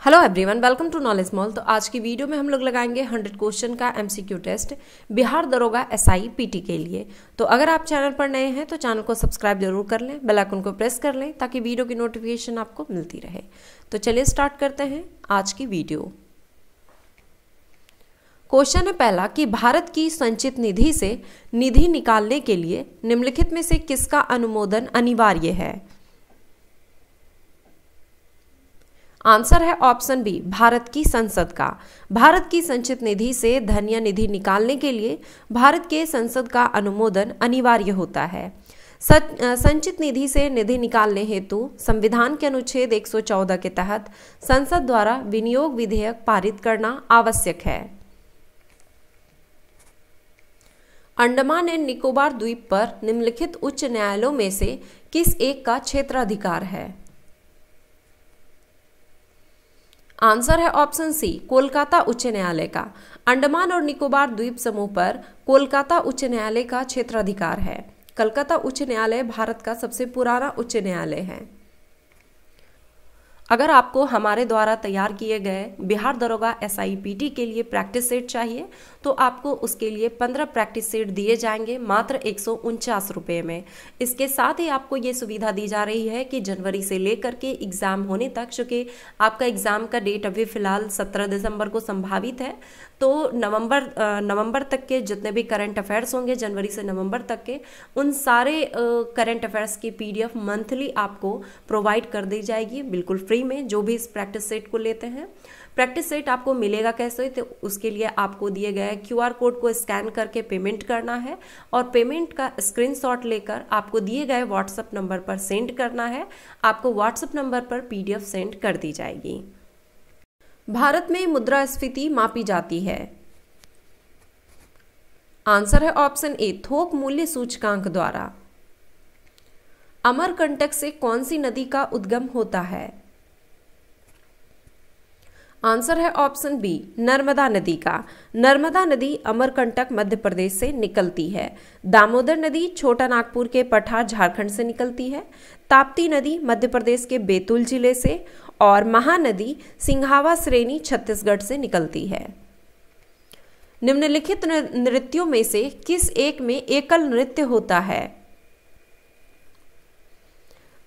Hello everyone, welcome to knowledge mall. तो आज की वीडियो में हम लोग लगाएंगे 100 क्वेश्चन का एमसीक्यू टेस्ट बिहार दरोगा एसआई पीटी के लिए। तो अगर आप चैनल पर नए हैं तो चैनल को सब्सक्राइब जरूर कर लें, बेल आइकन को प्रेस कर लें ताकि वीडियो की नोटिफिकेशन आपको मिलती रहे। तो चलिए स्टार्ट करते हैं आज की वीडियो। क्वेश्चन है पहला कि भारत की संचित निधि से निधि निकालने के लिए निम्नलिखित में से किसका अनुमोदन अनिवार्य है। आंसर है ऑप्शन बी, भारत की संसद का। भारत की संचित निधि से धन या निधि निकालने के लिए भारत के संसद का अनुमोदन अनिवार्य होता है। संचित निधि से निधि निकालने हेतु संविधान के अनुच्छेद 114 के तहत संसद द्वारा विनियोग विधेयक पारित करना आवश्यक है। अंडमान एंड निकोबार द्वीप पर निम्नलिखित उच्च न्यायालयों में से किस एक का क्षेत्राधिकार है। आंसर है ऑप्शन सी, कोलकाता उच्च न्यायालय का। अंडमान और निकोबार द्वीप समूह पर कोलकाता उच्च न्यायालय का क्षेत्राधिकार है। कलकत्ता उच्च न्यायालय भारत का सबसे पुराना उच्च न्यायालय है। अगर आपको हमारे द्वारा तैयार किए गए बिहार दरोगा एसआईपीटी के लिए प्रैक्टिस सेट चाहिए तो आपको उसके लिए 15 प्रैक्टिस सेट दिए जाएंगे मात्र 149 रुपये में। इसके साथ ही आपको ये सुविधा दी जा रही है कि जनवरी से लेकर के एग्ज़ाम होने तक, चूँकि आपका एग्ज़ाम का डेट अभी फ़िलहाल 17 दिसंबर को संभावित है, तो नवंबर तक के जितने भी करंट अफेयर्स होंगे, जनवरी से नवंबर तक के, उन सारे करंट अफेयर्स की PDF मंथली आपको प्रोवाइड कर दी जाएगी बिल्कुल फ्री में, जो भी इस प्रैक्टिस सेट को लेते हैं। प्रैक्टिस सेट आपको मिलेगा कैसे, तो उसके लिए आपको दिए गए QR कोड को स्कैन करके पेमेंट करना है और पेमेंट का स्क्रीनशॉट लेकर आपको दिए गए व्हाट्सएप नंबर पर सेंड करना है। आपको व्हाट्सएप नंबर पर PDF सेंड कर दी जाएगी। भारत में मुद्रास्फीति मापी जाती है। आंसर है ऑप्शन ए, थोक मूल्य सूचकांक द्वारा। अमरकंटक से कौन सी नदी का उद्गम होता है। आंसर है ऑप्शन बी, नर्मदा नदी का। नर्मदा नदी अमरकंटक मध्य प्रदेश से निकलती है। दामोदर नदी छोटा नागपुर के पठार झारखंड से निकलती है। ताप्ती नदी मध्य प्रदेश के बैतूल जिले से और महानदी सिंघावा श्रेणी छत्तीसगढ़ से निकलती है। निम्नलिखित नृत्यों में से किस एक में एकल नृत्य होता है।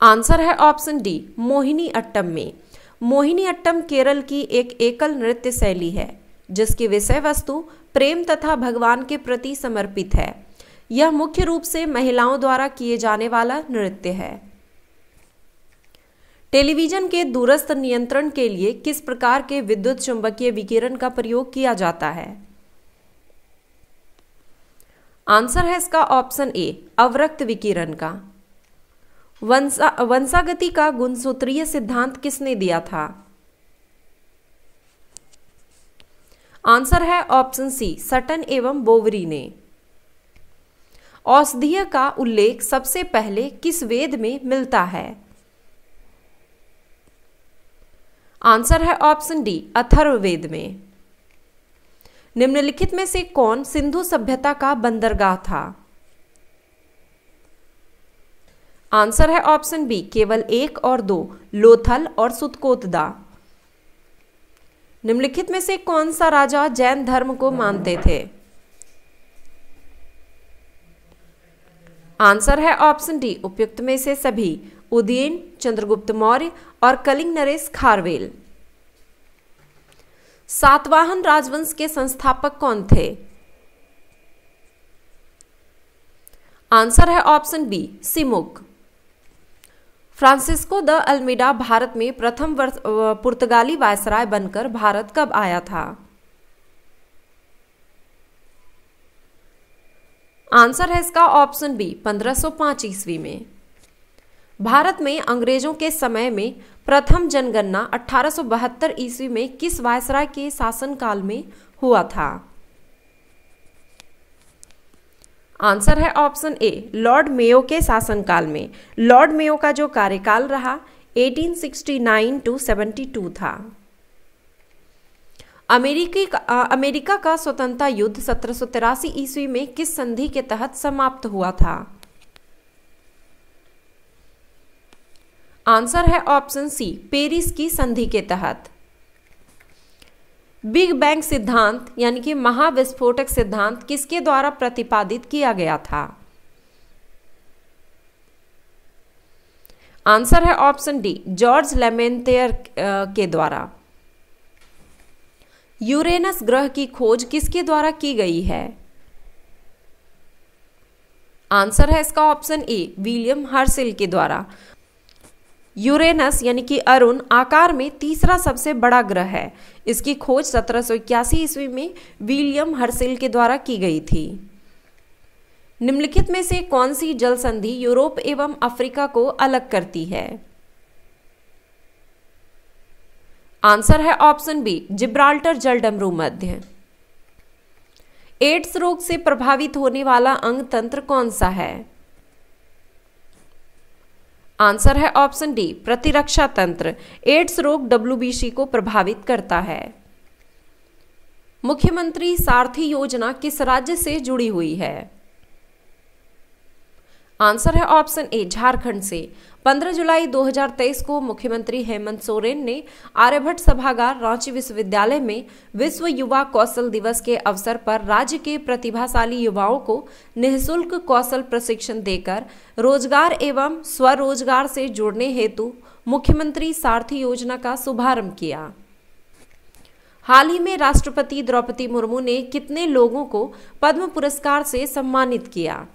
आंसर है ऑप्शन डी, मोहिनी अट्टम में। मोहिनी अट्टम केरल की एक एकल नृत्य शैली है जिसकी विषय वस्तु प्रेम तथा भगवान के प्रति समर्पित है। यह मुख्य रूप से महिलाओं द्वारा किए जाने वाला नृत्य है। टेलीविजन के दूरस्थ नियंत्रण के लिए किस प्रकार के विद्युत चुंबकीय विकिरण का प्रयोग किया जाता है। आंसर है इसका ऑप्शन ए, अवरक्त विकिरण का। वंशागति का गुणसूत्रीय सिद्धांत किसने दिया था। आंसर है ऑप्शन सी, सटन एवं बोवरी ने। औषधीय का उल्लेख सबसे पहले किस वेद में मिलता है। आंसर है ऑप्शन डी, अथर्ववेद में। निम्नलिखित में से कौन सिंधु सभ्यता का बंदरगाह था। आंसर है ऑप्शन बी, केवल 1 और 2, लोथल और सुतकोतदा। निम्नलिखित में से कौन सा राजा जैन धर्म को मानते थे। आंसर है ऑप्शन डी, उपयुक्त में से सभी, उदयन, चंद्रगुप्त मौर्य और कलिंग नरेश खारवेल। सातवाहन राजवंश के संस्थापक कौन थे। आंसर है option B, Simuk. Francisco de Almeida Bharat में प्रथम पुर्तगाली वायसराय बनकर भारत कब आया था। आंसर है इसका ऑप्शन बी, 1505 ईस्वी में। भारत में अंग्रेजों के समय में प्रथम जनगणना 1872 ईस्वी में किस वायसराय के शासनकाल में हुआ था। आंसर है ऑप्शन ए, लॉर्ड मेयो के शासनकाल में। लॉर्ड मेयो का जो कार्यकाल रहा 1869 to 72 था। अमेरिका का स्वतंत्रता युद्ध 1783 ईस्वी में किस संधि के तहत समाप्त हुआ था। आंसर है ऑप्शन सी, पेरिस की संधि के तहत। बिग बैंग सिद्धांत यानी कि महाविस्फोटक सिद्धांत किसके द्वारा प्रतिपादित किया गया था? आंसर है ऑप्शन डी, जॉर्ज लेमेंतेयर के द्वारा। यूरेनस ग्रह की खोज किसके द्वारा की गई है? आंसर है इसका ऑप्शन ए, विलियम हर्शेल के द्वारा। यूरेनस यानी कि अरुण आकार में तीसरा सबसे बड़ा ग्रह है। इसकी खोज 1781 ईस्वी में विलियम हर्शेल के द्वारा की गई थी। निम्नलिखित में से कौन सी जल संधि यूरोप एवं अफ्रीका को अलग करती है? आंसर है ऑप्शन बी, जिब्राल्टर जलडमरू मध्य। एड्स रोग से प्रभावित होने वाला अंग तंत्र कौन सा है? आंसर है ऑप्शन डी, प्रतिरक्षा तंत्र। एड्स रोग WBC को प्रभावित करता है। मुख्यमंत्री सारथी योजना किस राज्य से जुड़ी हुई है? आंसर है ऑप्शन ए, झारखंड से। 15 जुलाई 2023 को मुख्यमंत्री हेमंत सोरेन ने आर्यभट्ट सभागार रांची विश्वविद्यालय में विश्व युवा कौशल दिवस के अवसर पर राज्य के प्रतिभाशाली युवाओं को निःशुल्क कौशल प्रशिक्षण देकर रोजगार एवं स्वरोजगार से जोड़ने हेतु मुख्यमंत्री सारथी योजना का शुभारंभ किया। हाल ही में राष्ट्रपति द्रौपदी मुर्मू ने कितने लोगों को पद्म पुरस्कार से सम्मानित किया?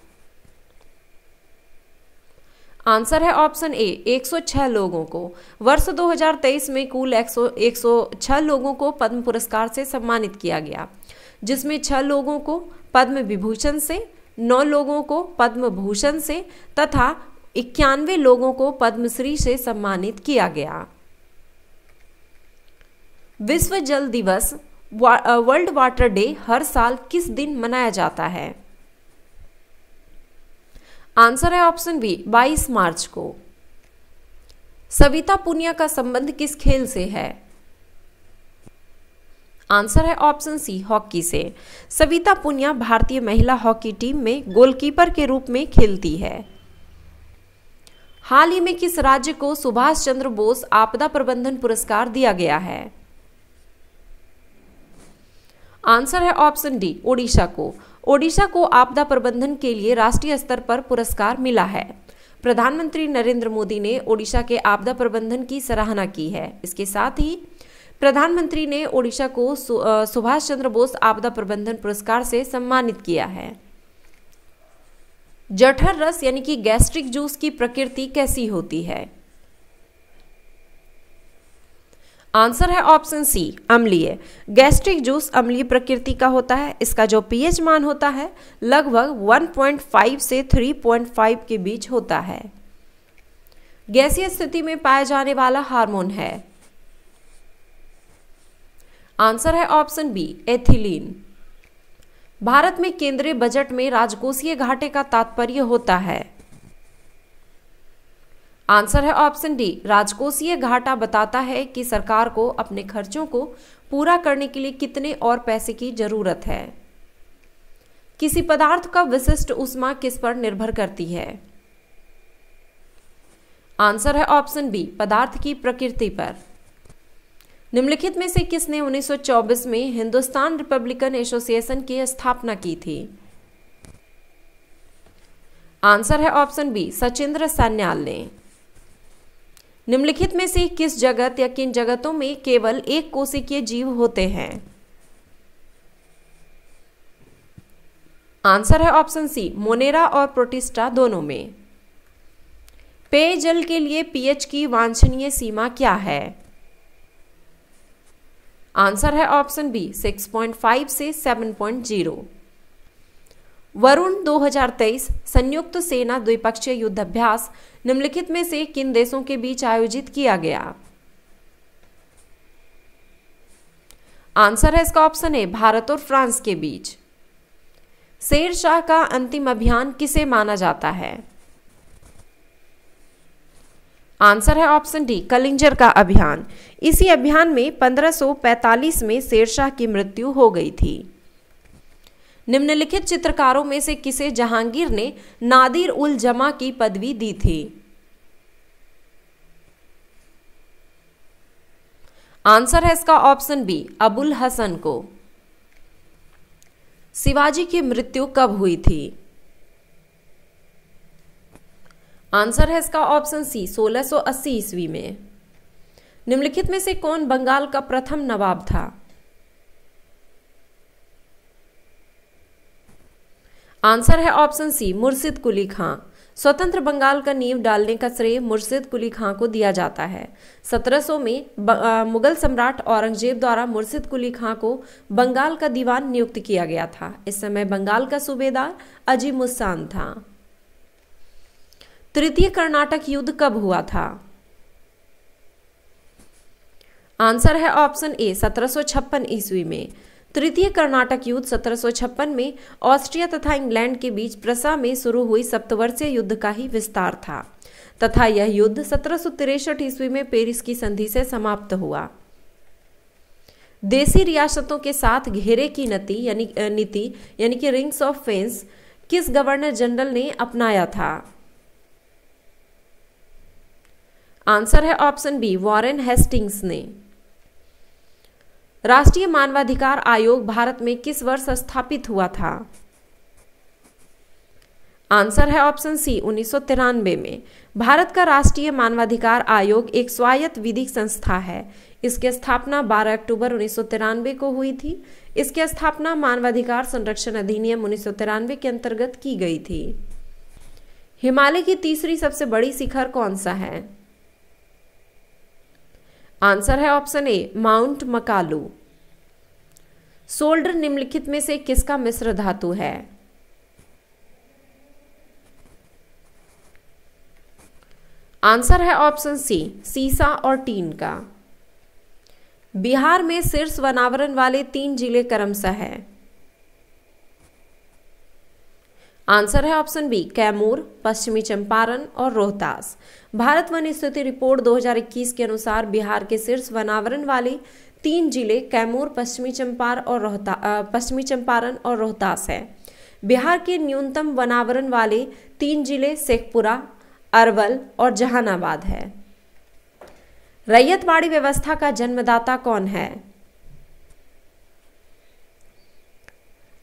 आंसर है ऑप्शन ए, 106 लोगों को। वर्ष 2023 में कुल 106 लोगों को पद्म पुरस्कार से सम्मानित किया गया, जिसमें 6 लोगों को पद्म विभूषण से, 9 लोगों को पद्म भूषण से तथा 91 लोगों को पद्मश्री से सम्मानित किया गया। विश्व जल दिवस वर्ल्ड वाटर डे हर साल किस दिन मनाया जाता है? आंसर है ऑप्शन बी, 22 मार्च को। सविता पुनिया का संबंध किस खेल से है? आंसर है ऑप्शन सी, हॉकी से। सविता पुनिया भारतीय महिला हॉकी टीम में गोलकीपर के रूप में खेलती है। हाल ही में किस राज्य को सुभाष चंद्र बोस आपदा प्रबंधन पुरस्कार दिया गया है? आंसर है ऑप्शन डी, ओडिशा को। ओडिशा को आपदा प्रबंधन के लिए राष्ट्रीय स्तर पर पुरस्कार मिला है। प्रधानमंत्री नरेंद्र मोदी ने ओडिशा के आपदा प्रबंधन की सराहना की है। इसके साथ ही प्रधानमंत्री ने ओडिशा को सुभाष चंद्र बोस आपदा प्रबंधन पुरस्कार से सम्मानित किया है। जठर रस यानी कि गैस्ट्रिक जूस की प्रकृति कैसी होती है? आंसर है ऑप्शन सी, अम्लीय। गैस्ट्रिक जूस अम्लीय प्रकृति का होता है। इसका जो पीएच मान होता है लगभग 1.5 से 3.5 के बीच होता है। गैसीय स्थिति में पाया जाने वाला हार्मोन है? आंसर है ऑप्शन बी, एथिलीन। भारत में केंद्रीय बजट में राजकोषीय घाटे का तात्पर्य होता है? आंसर है ऑप्शन डी, राजकोषीय घाटा बताता है कि सरकार को अपने खर्चों को पूरा करने के लिए कितने और पैसे की जरूरत है। किसी पदार्थ का विशिष्ट ऊष्मा किस पर निर्भर करती है? आंसर है ऑप्शन बी, पदार्थ की प्रकृति पर। निम्नलिखित में से किसने 1924 में हिंदुस्तान रिपब्लिकन एसोसिएशन की स्थापना की थी? आंसर है ऑप्शन बी, सचिंद्र सान्याल ने। निम्नलिखित में से किस जगत या किन जगतों में केवल एक कोशिकीय जीव होते हैं? आंसर है ऑप्शन सी, मोनेरा और प्रोटिस्टा दोनों में। पेयजल के लिए पीएच की वांछनीय सीमा क्या है? आंसर है ऑप्शन बी, 6.5 से 7.0। वरुण 2023 संयुक्त सेना द्विपक्षीय युद्धाभ्यास निम्नलिखित में से किन देशों के बीच आयोजित किया गया? आंसर है इसका ऑप्शन ए, भारत और फ्रांस के बीच। शेर शाह का अंतिम अभियान किसे माना जाता है? आंसर है ऑप्शन डी, कलिंजर का अभियान। इसी अभियान में 1545 में शेर शाह की मृत्यु हो गई थी। निम्नलिखित चित्रकारों में से किसे जहांगीर ने नादिर उल जमा की पदवी दी थी? आंसर है इसका ऑप्शन बी, अबुल हसन को। शिवाजी की मृत्यु कब हुई थी? आंसर है इसका ऑप्शन सी, 1680 ईस्वी में। निम्नलिखित में से कौन बंगाल का प्रथम नवाब था? आंसर है ऑप्शन सी, मुर्शिद कुली खां। स्वतंत्र बंगाल का नींव डालने का श्रेय मुर्शिद कुली खां को दिया जाता है। 1700 में मुगल सम्राट औरंगजेब द्वारा मुर्शिद कुली खां को बंगाल का दीवान नियुक्त किया गया था। इस समय बंगाल का सूबेदार अजीमुस्सान था। तृतीय कर्नाटक युद्ध कब हुआ था? आंसर है ऑप्शन ए, 1756 ईस्वी में। तृतीय कर्नाटक युद्ध 1756 में ऑस्ट्रिया तथा इंग्लैंड के बीच प्रसा में शुरू हुई सप्तवर्षीय युद्ध का ही विस्तार था तथा यह युद्ध 1763 ईस्वी में पेरिस की संधि से समाप्त हुआ। देशी रियासतों के साथ घेरे की नीति यानी कि रिंग्स ऑफ फेंस किस गवर्नर जनरल ने अपनाया था? आंसर है ऑप्शन बी, वॉरेन हेस्टिंग्स ने। राष्ट्रीय मानवाधिकार आयोग भारत में किस वर्ष स्थापित हुआ था? आंसर है ऑप्शन सी, 1993 में। भारत का राष्ट्रीय मानवाधिकार आयोग एक स्वायत्त विधिक संस्था है। इसकी स्थापना 12 अक्टूबर 1993 को हुई थी। इसकी स्थापना मानवाधिकार संरक्षण अधिनियम 1993 के अंतर्गत की गई थी। हिमालय की तीसरी सबसे बड़ी शिखर कौन सा है? आंसर है option A, Mount Makalu. Solder निम्नलिखित में से किसका मिश्र धातु है? आंसर है ऑप्शन सी, सीसा और टीन का। बिहार में शीर्ष वनावरण वाले 3 जिले क्रमशः है। आंसर है ऑप्शन बी, कैमूर, पश्चिमी चंपारण और रोहतास। भारत वन स्थिति रिपोर्ट 2021 के अनुसार बिहार के शीर्ष वनावरण वाले 3 जिले कैमूर, पश्चिमी चंपारण और रोहतास है। बिहार के न्यूनतम वनावरण वाले 3 जिले शेखपुरा, अरवल और जहानाबाद है। रैयतवाड़ी व्यवस्था का जन्मदाता कौन है?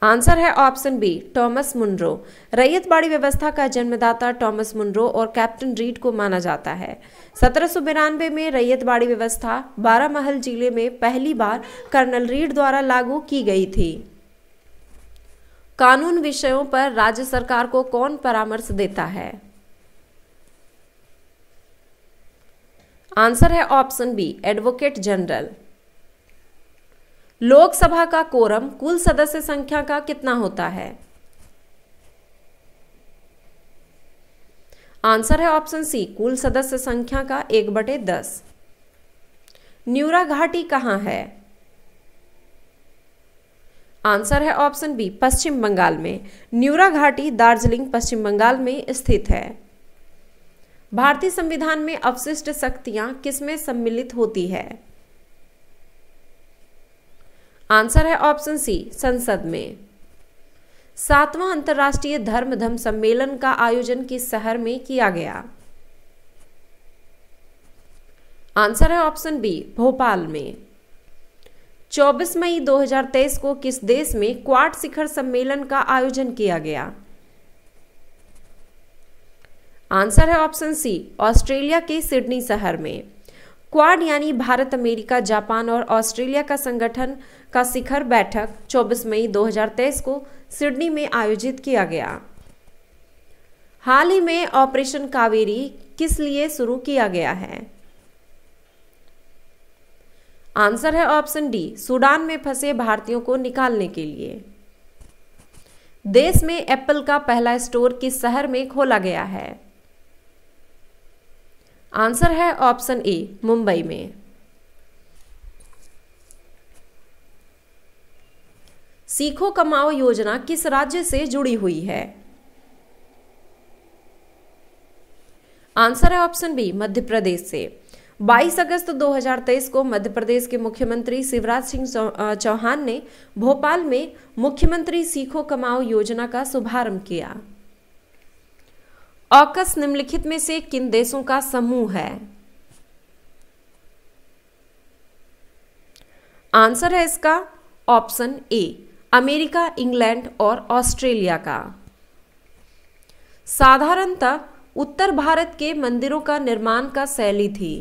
आंसर है ऑप्शन बी, टॉमस मुनरो। रैयतवाड़ी व्यवस्था का जन्मदाता टॉमस मुनरो और कैप्टन रीड को माना जाता है। 1792 में रैयतवाड़ी व्यवस्था 12 महल जिले में पहली बार कर्नल रीड द्वारा लागू की गई थी। कानून विषयों पर राज्य सरकार को कौन परामर्श देता है? आंसर है option B, advocate general. Lok Sabha का कोरम कुल सदस्य संख्या का कितना होता है? आंसर है ऑप्शन सी, कुल सदस्य संख्या का 1/10। न्यूरा घाटी कहां है? आंसर है ऑप्शन बी, पश्चिम बंगाल में। न्यूरा घाटी दार्जिलिंग, पश्चिम बंगाल में स्थित है। भारतीय संविधान में अवशिष्ट शक्तियां किसमें सम्मिलित होती है? आंसर है ऑप्शन सी, संसद में। 7वां अंतर्राष्ट्रीय धर्म सम्मेलन का आयोजन किस शहर में किया गया? आंसर है ऑप्शन बी, भोपाल में। 24 मई 2023 को किस देश में क्वाड शिखर सम्मेलन का आयोजन किया गया? आंसर है ऑप्शन सी, ऑस्ट्रेलिया के सिडनी शहर में। क्वाड यानी भारत, अमेरिका, जापान और ऑस्ट्रेलिया का संगठन का शिखर बैठक 24 मई 2023 को सिडनी में आयोजित किया गया। हाल ही में ऑपरेशन कावेरी किस लिए शुरू किया गया है? आंसर है ऑप्शन डी, सूडान में फंसे भारतीयों को निकालने के लिए। देश में एप्पल का पहला स्टोर किस शहर में खोला गया है? आंसर है ऑप्शन ए, मुंबई में। सीखो कमाओ योजना किस राज्य से जुड़ी हुई है? आंसर है ऑप्शन बी, मध्य प्रदेश से। 22 अगस्त 2023 को मध्य प्रदेश के मुख्यमंत्री शिवराज सिंह चौहान ने भोपाल में मुख्यमंत्री सीखो कमाओ योजना का शुभारंभ किया। ऑकस निम्नलिखित में से किन देशों का समूह है? आंसर है इसका ऑप्शन ए, अमेरिका, इंग्लैंड और ऑस्ट्रेलिया का। साधारणतः उत्तर भारत के मंदिरों का निर्माण का शैली थी।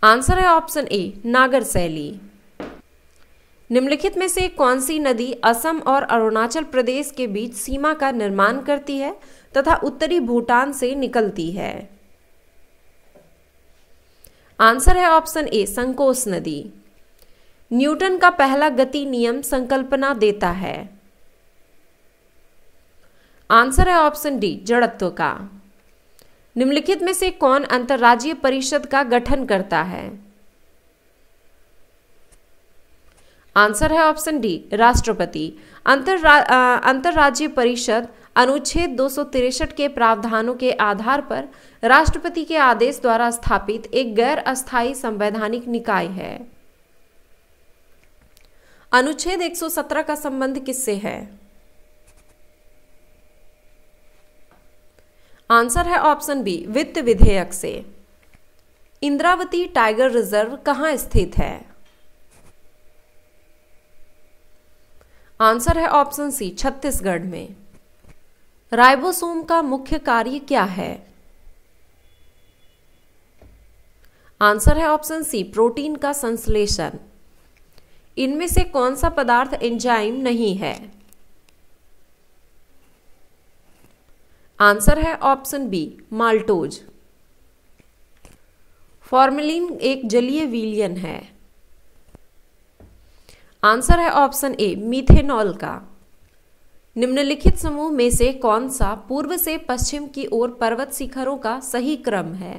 आंसर है ऑप्शन ए, नागर शैली। निम्नलिखित में से कौन सी नदी असम और अरुणाचल प्रदेश के बीच सीमा का निर्माण करती है तथा उत्तरी भूटान से निकलती है? आंसर है ऑप्शन ए, संकोस नदी। न्यूटन का पहला गति नियम संकल्पना देता है? आंसर है ऑप्शन डी, जड़त्व का। निम्नलिखित में से कौन अंतर्राज्यीय परिषद का गठन करता है? आंसर है ऑप्शन डी, राष्ट्रपति। अंतर्राज्यीय परिषद अनुच्छेद 263 के प्रावधानों के आधार पर राष्ट्रपति के आदेश द्वारा स्थापित एक गैर अस्थायी संवैधानिक निकाय है। अनुच्छेद 117 का संबंध किससे है? आंसर है ऑप्शन बी, वित्त विधेयक से। इंद्रावती टाइगर रिजर्व कहां स्थित है? आंसर है ऑप्शन सी, छत्तीसगढ़ में। राइबोसोम का मुख्य कार्य क्या है? आंसर है ऑप्शन सी, प्रोटीन का संश्लेषण। इनमें से कौन सा पदार्थ एंजाइम नहीं है? आंसर है ऑप्शन बी, माल्टोज। फॉर्मेलिन एक जलीय विलयन है। आंसर है ऑप्शन ए, मीथेनॉल का। निम्नलिखित समूह में से कौन सा पूर्व से पश्चिम की ओर पर्वत शिखरों का सही क्रम है?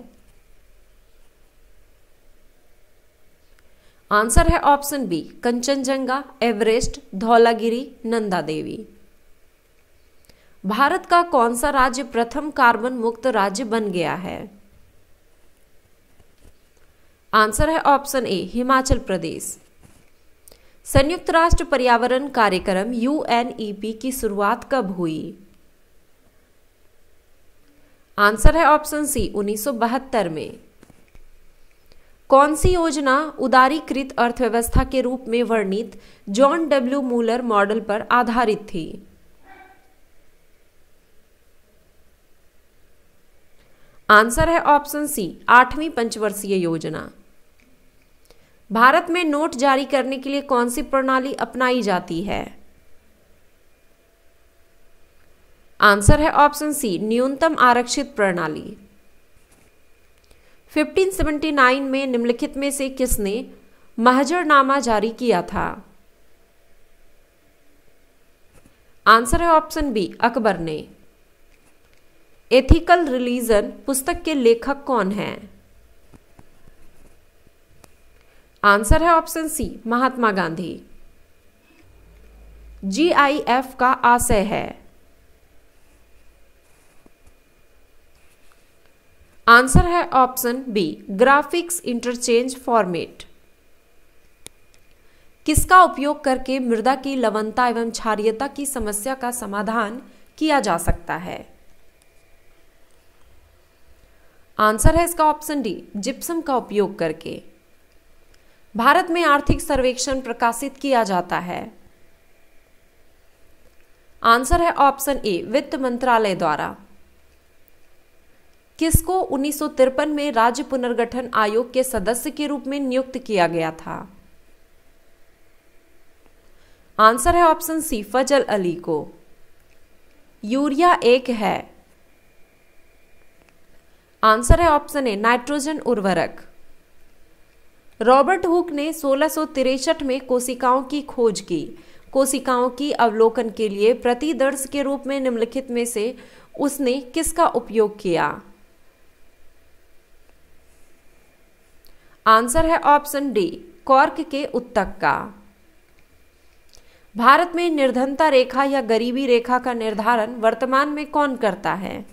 आंसर है option B, Kangchenjunga, Everest, Dhaulagiri, Nanda Devi. Bharat का कौन सा राज्य प्रथम कार्बन मुक्त राज्य बन गया है? आंसर है ऑप्शन ए, हिमाचल प्रदेश। संयुक्त राष्ट्र पर्यावरण कार्यक्रम UNEP की शुरुआत कब हुई? आंसर है ऑप्शन सी, 1972 में। कौन सी योजना उदारीकृत अर्थव्यवस्था के रूप में वर्णित जॉन डब्ल्यू मूलर मॉडल पर आधारित थी? आंसर है ऑप्शन सी, 8वीं पंचवर्षीय योजना। भारत में नोट जारी करने के लिए कौन सी प्रणाली अपनाई जाती है? आंसर है ऑप्शन सी, न्यूनतम आरक्षित प्रणाली। 1579 में निम्नलिखित में से किसने महजरनामा जारी किया था? आंसर है ऑप्शन बी, अकबर ने। एथिकल रिलीजन पुस्तक के लेखक कौन हैं? आंसर है option C, Mahatma Gandhi. GIF का आशय है? आंसर है option B, graphics interchange format. किसका उपयोग करके मृदा की लवणता एवं क्षारीयता की समस्या का समाधान किया जा सकता है? आंसर है इसका ऑप्शन डी, जिप्सम का उपयोग करके। भारत में आर्थिक सर्वेक्षण प्रकाशित किया जाता है? आंसर है ऑप्शन ए, वित्त मंत्रालय द्वारा। किसको 1953 में राज्य पुनर्गठन आयोग के सदस्य के रूप में नियुक्त किया गया था? आंसर है ऑप्शन सी, फजल अली को। यूरिया एक है? आंसर है ऑप्शन ए, नाइट्रोजन उर्वरक। रॉबर्ट हुक ने 1663 में कोशिकाओं की खोज की। कोशिकाओं की अवलोकन के लिए प्रतिदर्श के रूप में निम्नलिखित में से उसने किसका उपयोग किया? आंसर है ऑप्शन डी, कॉर्क के उत्तक का। भारत में निर्धनता रेखा या गरीबी रेखा का निर्धारण वर्तमान में कौन करता है?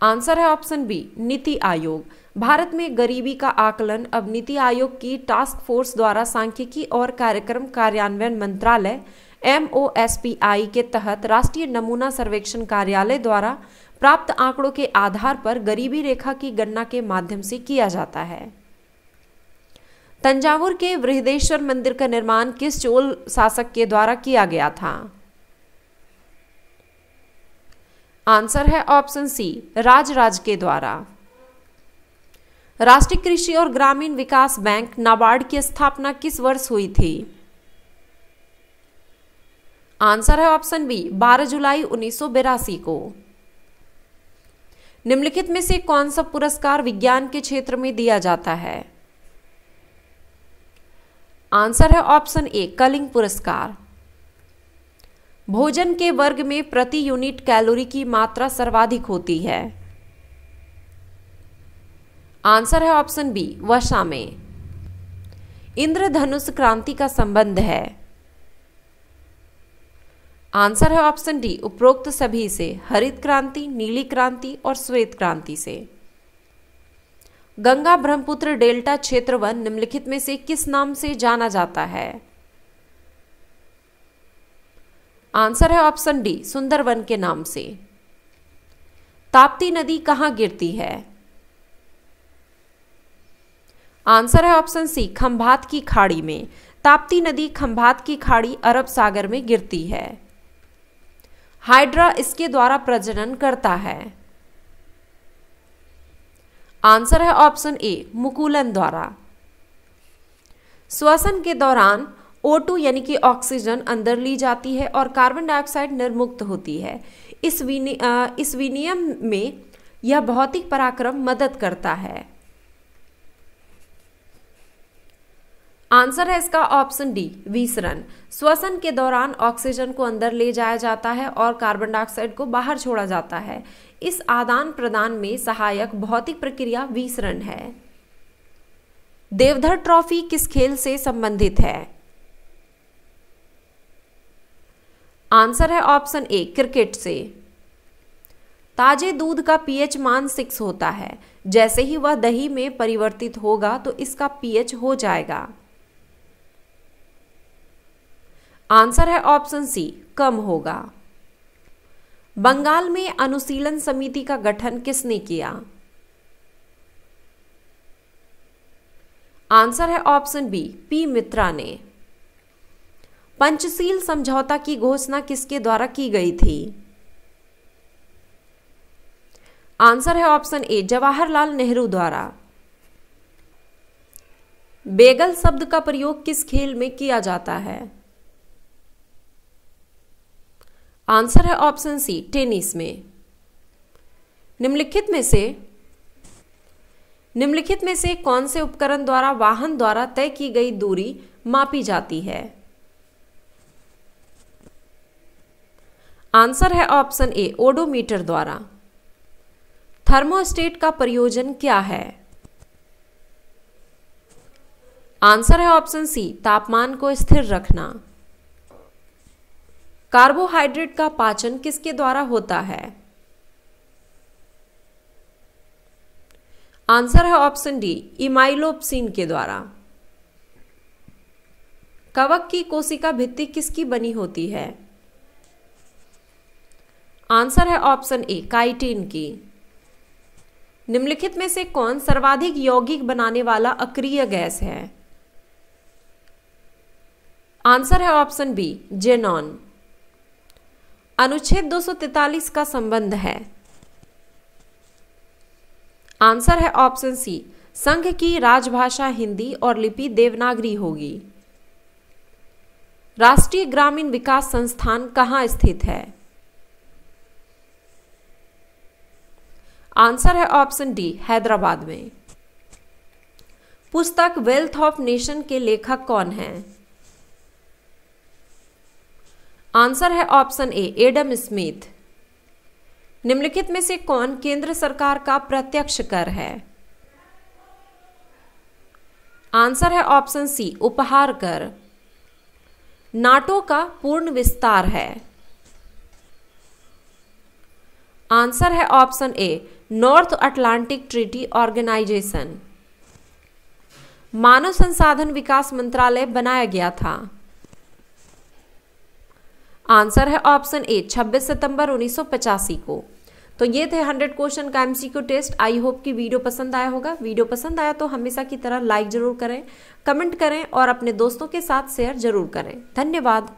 आंसर है ऑप्शन बी, नीति आयोग। भारत में गरीबी का आकलन अब नीति आयोग की टास्क फोर्स द्वारा सांख्यिकी और कार्यक्रम कार्यान्वयन मंत्रालय MOSPI के तहत राष्ट्रीय नमूना सर्वेक्षण कार्यालय द्वारा प्राप्त आंकड़ों के आधार पर गरीबी रेखा की गणना के माध्यम से किया जाता है। तंजावुर के बृहदेश्वर मंदिर का निर्माण किस चोल शासक के द्वारा किया गया था? आंसर है ऑप्शन सी, राजराज के द्वारा। राष्ट्रीय कृषि और ग्रामीण विकास बैंक नाबार्ड की स्थापना किस वर्ष हुई थी? आंसर है ऑप्शन बी, 12 जुलाई 1982 को। निम्नलिखित में से कौन सा पुरस्कार विज्ञान के क्षेत्र में दिया जाता है? आंसर है ऑप्शन ए, कलिंग पुरस्कार। भोजन के वर्ग में प्रति यूनिट कैलोरी की मात्रा सर्वाधिक होती है? आंसर है ऑप्शन बी, वसा में। इंद्रधनुष क्रांति का संबंध है? आंसर है ऑप्शन डी, उपरोक्त सभी से, हरित क्रांति, नीली क्रांति और श्वेत क्रांति से। गंगा ब्रह्मपुत्र डेल्टा क्षेत्र वन निम्नलिखित में से किस नाम से जाना जाता है? आंसर है ऑप्शन डी, सुंदरवन के नाम से। ताप्ती नदी कहां गिरती है? आंसर है ऑप्शन सी, खंभात की खाड़ी में। ताप्ती नदी खंभात की खाड़ी अरब सागर में गिरती है। हाइड्रा इसके द्वारा प्रजनन करता है? आंसर है ऑप्शन ए, मुकुलन द्वारा। श्वसन के दौरान O2 यानी कि ऑक्सीजन अंदर ली जाती है और कार्बन डाइऑक्साइड निर्मुक्त होती है। इस विनियम में यह भौतिक पराक्रम मदद करता है। आंसर है इसका ऑप्शन डी, विसरण। श्वसन के दौरान ऑक्सीजन को अंदर ले जाया जाता है और कार्बन डाइऑक्साइड को बाहर छोड़ा जाता है। इस आदान प्रदान में सहायक भौतिक प्रक्रिया विसरण है। देवधर ट्रॉफी किस खेल से संबंधित है? आंसर है ऑप्शन ए, क्रिकेट से। ताजे दूध का पीएच मान 6 होता है। जैसे ही वह दही में परिवर्तित होगा तो इसका पीएच हो जाएगा। आंसर है ऑप्शन सी, कम होगा। बंगाल में अनुशीलन समिति का गठन किसने किया? आंसर है ऑप्शन बी, पी मित्रा ने। पंचशील समझौता की घोषणा किसके द्वारा की गई थी? आंसर है ऑप्शन ए, जवाहरलाल नेहरू द्वारा। बेगल शब्द का प्रयोग किस खेल में किया जाता है? आंसर है ऑप्शन सी, टेनिस में। निम्नलिखित में से कौन से उपकरण द्वारा वाहन द्वारा तय की गई दूरी मापी जाती है? आंसर है ऑप्शन ए, ओडोमीटर द्वारा। थर्मोस्टेट का प्रयोजन क्या है? आंसर है ऑप्शन सी, तापमान को स्थिर रखना। कार्बोहाइड्रेट का पाचन किसके द्वारा होता है? आंसर है ऑप्शन डी, इमाइलोप्सिन के द्वारा। कवक की कोशिका भित्ति किसकी बनी होती है? आंसर है ऑप्शन ए, काइटिन की। निम्नलिखित में से कौन सर्वाधिक यौगिक बनाने वाला अक्रिय गैस है? आंसर है ऑप्शन बी, जेनॉन। अनुच्छेद 243 का संबंध है? आंसर है ऑप्शन सी, संघ की राजभाषा हिंदी और लिपि देवनागरी होगी। राष्ट्रीय ग्रामीण विकास संस्थान कहाँ स्थित है? आंसर है ऑप्शन डी, हैदराबाद में। पुस्तक वेल्थ ऑफ नेशन के लेखक कौन हैं? आंसर है ऑप्शन ए, एडम स्मिथ। निम्नलिखित में से कौन केंद्र सरकार का प्रत्यक्ष कर है? आंसर है ऑप्शन सी, उपहार कर। नाटो का पूर्ण विस्तार है? आंसर है option A, North Atlantic Treaty Organization. मानव संसाधन विकास मंत्रालय बनाया गया था? आंसर है ऑप्शन ए, 26 सितंबर 1985 को। तो ये थे 100 क्वेश्चन का एमसीक्यू टेस्ट। आई होप कि वीडियो पसंद आया होगा। वीडियो पसंद आया तो हमेशा की तरह लाइक जरूर करें, कमेंट करें और अपने दोस्तों के साथ शेयर जरूर करें। धन्यवाद।